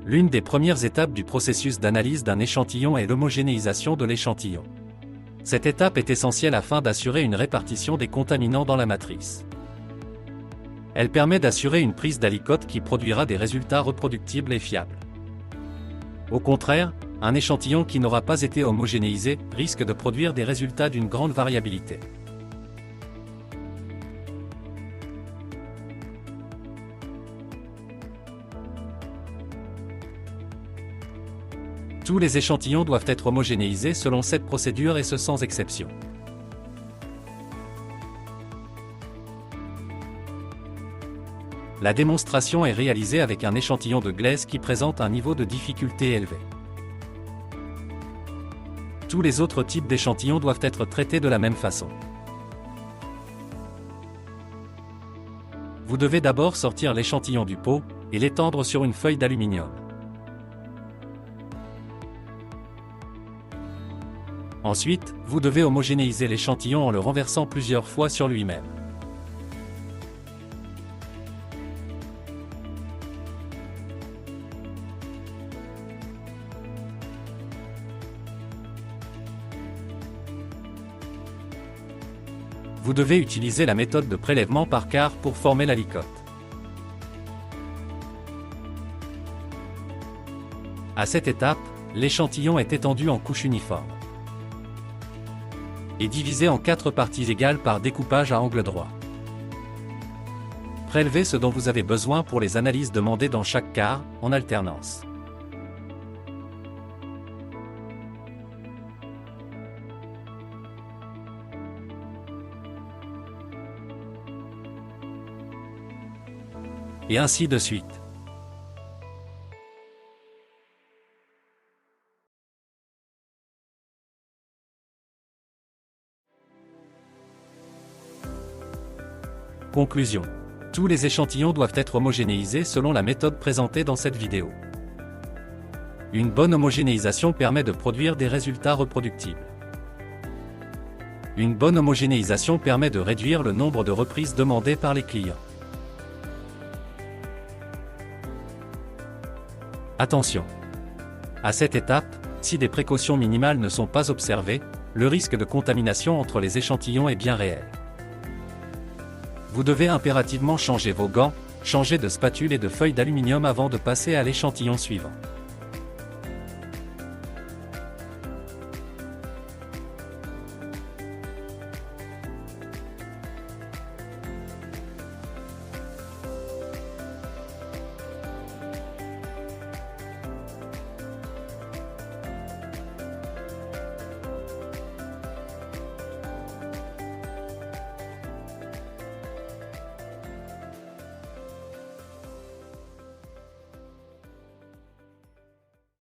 L'une des premières étapes du processus d'analyse d'un échantillon est l'homogénéisation de l'échantillon. Cette étape est essentielle afin d'assurer une répartition des contaminants dans la matrice. Elle permet d'assurer une prise d'aliquote qui produira des résultats reproductibles et fiables. Au contraire, un échantillon qui n'aura pas été homogénéisé risque de produire des résultats d'une grande variabilité. Tous les échantillons doivent être homogénéisés selon cette procédure et ce sans exception. La démonstration est réalisée avec un échantillon de glaise qui présente un niveau de difficulté élevé. Tous les autres types d'échantillons doivent être traités de la même façon. Vous devez d'abord sortir l'échantillon du pot et l'étendre sur une feuille d'aluminium. Ensuite, vous devez homogénéiser l'échantillon en le renversant plusieurs fois sur lui-même. Vous devez utiliser la méthode de prélèvement par quart pour former l'aliquote. À cette étape, l'échantillon est étendu en couches uniformes et divisé en 4 parties égales par découpage à angle droit. Prélevez ce dont vous avez besoin pour les analyses demandées dans chaque quart, en alternance. Et ainsi de suite. Conclusion. Tous les échantillons doivent être homogénéisés selon la méthode présentée dans cette vidéo. Une bonne homogénéisation permet de produire des résultats reproductibles. Une bonne homogénéisation permet de réduire le nombre de reprises demandées par les clients. Attention! À cette étape, si des précautions minimales ne sont pas observées, le risque de contamination entre les échantillons est bien réel. Vous devez impérativement changer vos gants, changer de spatule et de feuilles d'aluminium avant de passer à l'échantillon suivant.